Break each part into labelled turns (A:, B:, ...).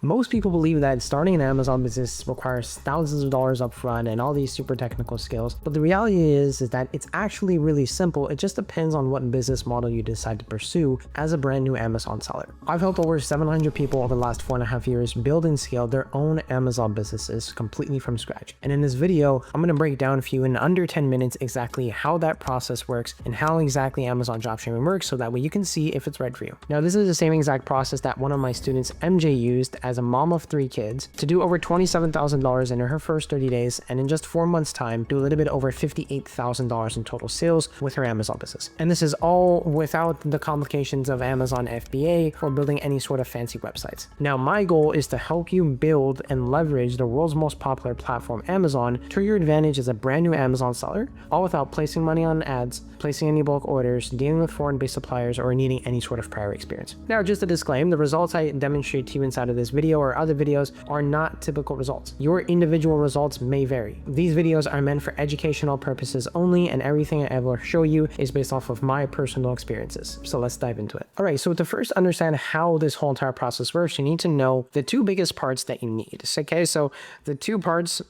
A: Most people believe that starting an Amazon business requires thousands of dollars up front and all these super technical skills, but the reality is that it's actually really simple. It just depends on what business model you decide to pursue as a brand new Amazon seller. I've helped over 700 people over the last 4.5 years build and scale their own Amazon businesses completely from scratch. And in this video, I'm going to break down for you in under 10 minutes exactly how that process works and how exactly Amazon dropshipping works, so that way you can see if it's right for you. Now, this is the same exact process that one of my students, MJ, used as a mom of 3 kids to do over $27,000 in her first 30 days, and in just 4 months time do a little bit over $58,000 in total sales with her Amazon business. And this is all without the complications of Amazon FBA or building any sort of fancy websites. Now, my goal is to help you build and leverage the world's most popular platform, Amazon, to your advantage as a brand new Amazon seller, all without placing money on ads, placing any bulk orders, dealing with foreign-based suppliers, or needing any sort of prior experience. Now, just a disclaimer, the results I demonstrate to you inside of this video or other videos are not typical results. Your individual results may vary. These videos are meant for educational purposes only, and everything I ever show you is based off of my personal experiences. So let's dive into it. All right, so to first understand how this whole entire process works, you need to know the 2 biggest parts that you need. Okay, so the 2 parts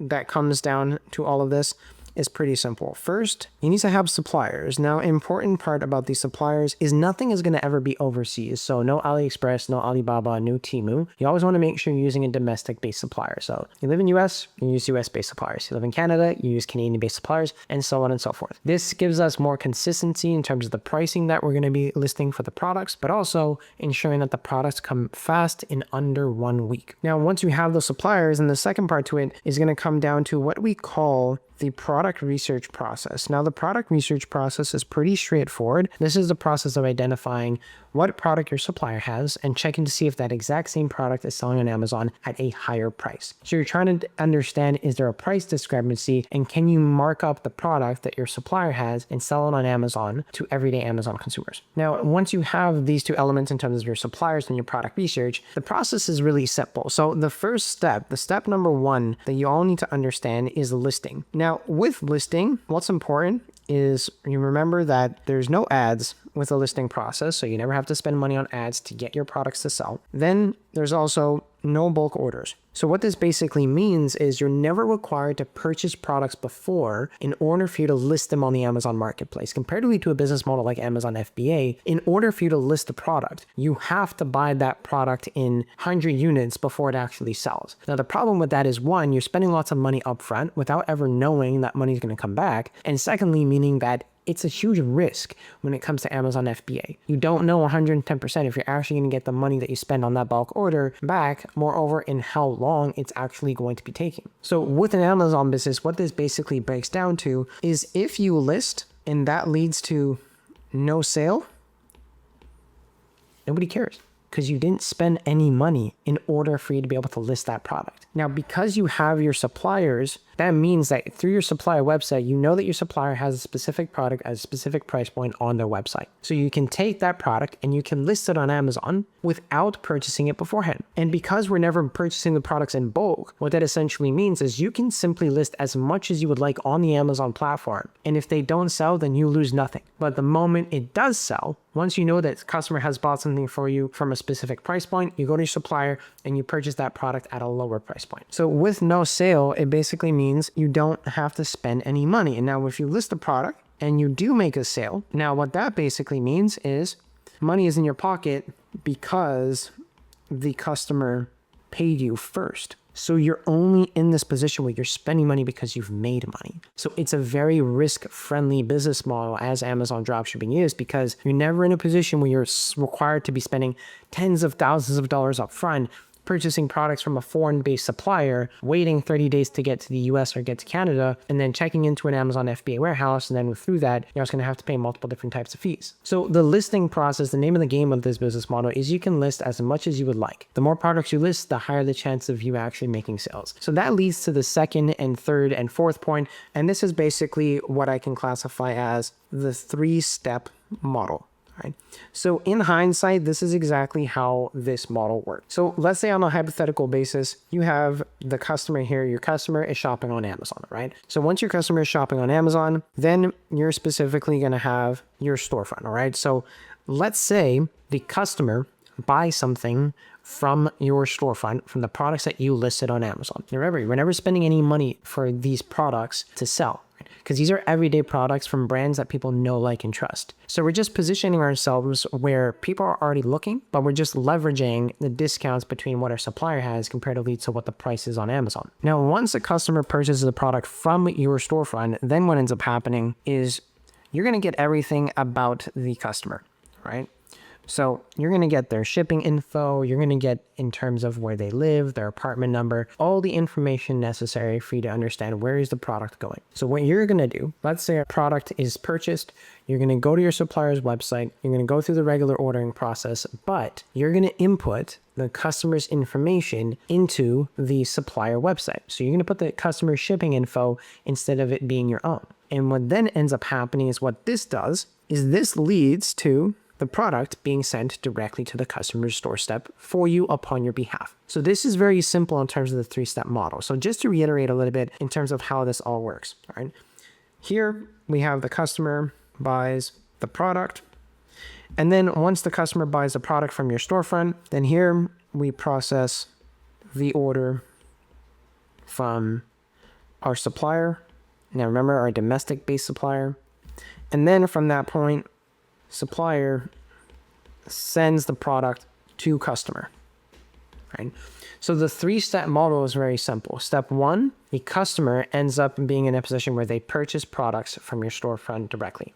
A: that comes down to all of this is pretty simple. First, you need to have suppliers. Now, important part about these suppliers is nothing is going to ever be overseas. So no AliExpress, no Alibaba, no Temu. You always want to make sure you're using a domestic-based supplier. So you live in US, you use US-based suppliers. You live in Canada, you use Canadian-based suppliers, and so on and so forth. This gives us more consistency in terms of the pricing that we're going to be listing for the products, but also ensuring that the products come fast in under 1 week. Now, once you have those suppliers, and the second part to it is going to come down to what we call the product research process. Now, the product research process is pretty straightforward. This is the process of identifying what product your supplier has and checking to see if that exact same product is selling on Amazon at a higher price. So you're trying to understand, is there a price discrepancy, and can you mark up the product that your supplier has and sell it on Amazon to everyday Amazon consumers? Now, once you have these 2 elements in terms of your suppliers and your product research, the process is really simple. So the first step, the step number 1 that you all need to understand is listing. Now, with listing, what's important is you remember that there's no ads with the listing process, so you never have to spend money on ads to get your products to sell. Then there's also no bulk orders. So what this basically means is you're never required to purchase products before in order for you to list them on the Amazon marketplace. Comparatively to a business model like Amazon FBA, in order for you to list the product, you have to buy that product in 100 units before it actually sells. Now, the problem with that is, 1, you're spending lots of money upfront without ever knowing that money is going to come back. And secondly, meaning that it's a huge risk when it comes to Amazon FBA. You don't know 110% if you're actually going to get the money that you spend on that bulk order back, moreover, in how long it's actually going to be taking. So with an Amazon business, what this basically breaks down to is, if you list and that leads to no sale, nobody cares, because you didn't spend any money in order for you to be able to list that product. Now, because you have your suppliers, that means that through your supplier website, you know that your supplier has a specific product at a specific price point on their website. So you can take that product and you can list it on Amazon without purchasing it beforehand. And because we're never purchasing the products in bulk, what that essentially means is you can simply list as much as you would like on the Amazon platform. And if they don't sell, then you lose nothing. But the moment it does sell, once you know that the customer has bought something for you from a specific price point, you go to your supplier and you purchase that product at a lower price point. So with no sale, it basically means you don't have to spend any money. And now if you list the product and you do make a sale, now what that basically means is money is in your pocket because the customer paid you first. So you're only in this position where you're spending money because you've made money. So it's a very risk-friendly business model as Amazon dropshipping is, because you're never in a position where you're required to be spending tens of thousands of dollars up front purchasing products from a foreign-based supplier, waiting 30 days to get to the US or get to Canada, and then checking into an Amazon FBA warehouse. And then through that, you're also going to have to pay multiple different types of fees. So the listing process, the name of the game of this business model is you can list as much as you would like. The more products you list, the higher the chance of you actually making sales. So that leads to the second and third and fourth point. And this is basically what I can classify as the 3-step model. Right. So in hindsight, this is exactly how this model works. So let's say on a hypothetical basis, you have the customer here, your customer is shopping on Amazon, right? So once your customer is shopping on Amazon, then you're specifically going to have your storefront, all right? So let's say the customer buy something from your storefront, from the products that you listed on Amazon. Remember, we're never spending any money for these products to sell, because these are everyday products from brands that people know, like, and trust. So we're just positioning ourselves where people are already looking, but we're just leveraging the discounts between what our supplier has comparatively to what the price is on Amazon. Now, once a customer purchases a product from your storefront, then what ends up happening is you're going to get everything about the customer, right? So you're going to get their shipping info, you're going to get in terms of where they live, their apartment number, all the information necessary for you to understand where is the product going. So what you're going to do, let's say a product is purchased, you're going to go to your supplier's website, you're going to go through the regular ordering process, but you're going to input the customer's information into the supplier website. So you're going to put the customer's shipping info instead of it being your own. And what then ends up happening is what this does is this leads to the product being sent directly to the customer's doorstep for you upon your behalf. So this is very simple in terms of the 3-step model. So just to reiterate a little bit in terms of how this all works, all right? Here we have the customer buys the product. And then once the customer buys the product from your storefront, then here we process the order from our supplier. Now remember, our domestic-based supplier. And then from that point, supplier sends the product to customer, right? So the 3-step model is very simple. Step 1, the customer ends up being in a position where they purchase products from your storefront directly.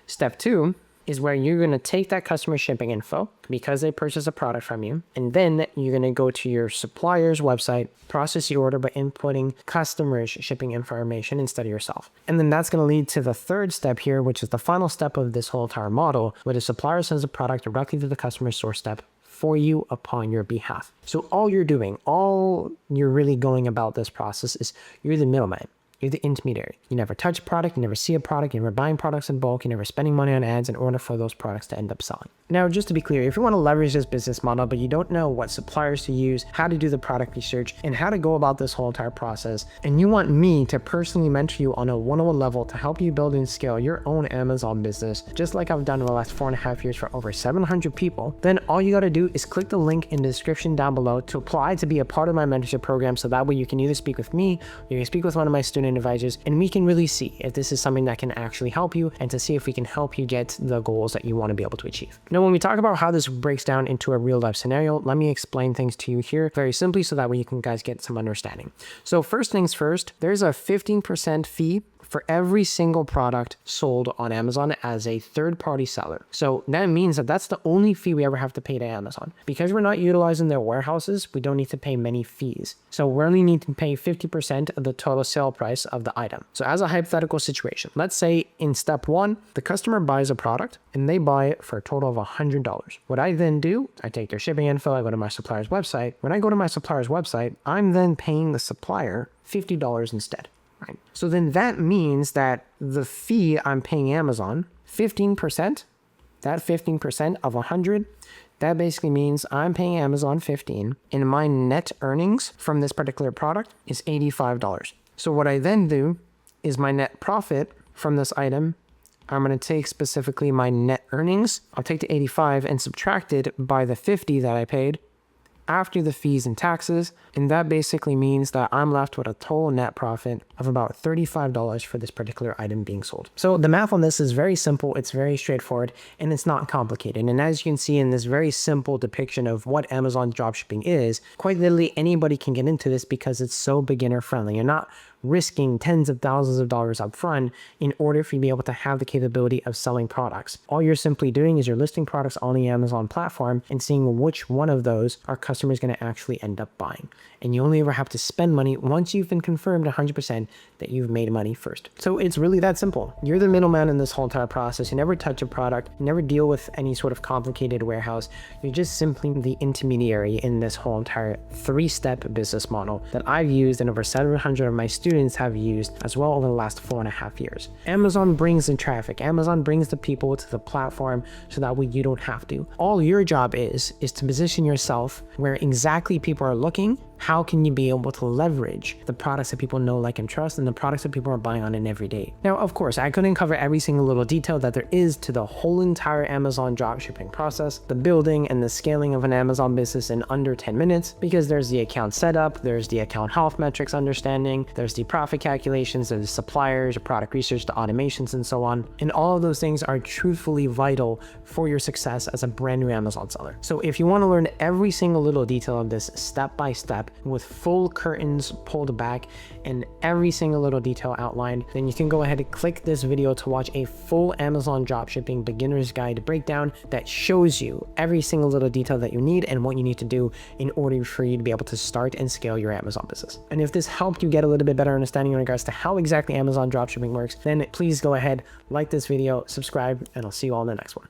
A: Step 2 is where you're going to take that customer shipping info because they purchase a product from you, and then you're going to go to your supplier's website, process the order by inputting customer's shipping information instead of yourself. And then that's going to lead to the 3rd step here, which is the final step of this whole entire model, where the supplier sends the product directly to the customer's doorstep for you upon your behalf. So all you're doing, all you're really going about this process is you're the middleman. You're the intermediary. You never touch a product, you never see a product, you're never buying products in bulk, you're never spending money on ads in order for those products to end up selling. Now, just to be clear, if you want to leverage this business model, but you don't know what suppliers to use, how to do the product research, and how to go about this whole entire process, and you want me to personally mentor you on a one-on-one level to help you build and scale your own Amazon business, just like I've done in the last 4.5 years for over 700 people, then all you got to do is click the link in the description down below to apply to be a part of my mentorship program, so that way you can either speak with me, or you can speak with one of my student advisors, and we can really see if this is something that can actually help you, and to see if we can help you get the goals that you want to be able to achieve. Now, when we talk about how this breaks down into a real life scenario, let me explain things to you here very simply so that way you can guys get some understanding. So first things first, there's a 15% fee for every single product sold on Amazon as a third-party seller. So that means that that's the only fee we ever have to pay to Amazon. Because we're not utilizing their warehouses, we don't need to pay many fees. So we only need to pay 50% of the total sale price of the item. So as a hypothetical situation, let's say in step 1, the customer buys a product and they buy it for a total of $100. What I then do, I take their shipping info, I go to my supplier's website. When I go to my supplier's website, I'm then paying the supplier $50 instead. Right. So then that means that the fee I'm paying Amazon, 15%, that 15% of 100, that basically means I'm paying Amazon 15, and my net earnings from this particular product is $85. So what I then do is my net profit from this item, I'm going to take specifically my net earnings, I'll take the 85 and subtract it by the 50 that I paid after the fees and taxes, and that basically means that I'm left with a total net profit of about $35 for this particular item being sold. So the math on this is very simple, it's very straightforward, and it's not complicated. And as you can see in this very simple depiction of what Amazon dropshipping is, quite literally anybody can get into this because it's so beginner friendly. You're not risking tens of thousands of dollars up front in order for you to be able to have the capability of selling products. All you're simply doing is you're listing products on the Amazon platform and seeing which one of those our customers going to actually end up buying. And you only ever have to spend money once you've been confirmed 100% that you've made money first. So it's really that simple. You're the middleman in this whole entire process. You never touch a product, you never deal with any sort of complicated warehouse. You're just simply the intermediary in this whole entire 3-step business model that I've used and over 700 of my students have used as well over the last 4.5 years. Amazon brings in traffic. Amazon brings the people to the platform so that way you don't have to. All your job is to position yourself where exactly people are looking, how can you be able to leverage the products that people know, like, and trust, and the products that people are buying on in every day. Now, of course, I couldn't cover every single little detail that there is to the whole entire Amazon dropshipping process, the building and the scaling of an Amazon business in under 10 minutes, because there's the account setup, there's the account health metrics understanding, there's the profit calculations, there's the suppliers, your product research, the automations, and so on. And all of those things are truthfully vital for your success as a brand new Amazon seller. So if you want to learn every single little detail of this step by step with full curtains pulled back and every single little detail outlined, then you can go ahead and click this video to watch a full Amazon dropshipping beginner's guide breakdown that shows you every single little detail that you need and what you need to do in order for you to be able to start and scale your Amazon business. And if this helped you get a little bit better understanding in regards to how exactly Amazon dropshipping works, then please go ahead, like this video, subscribe, and I'll see you all in the next one.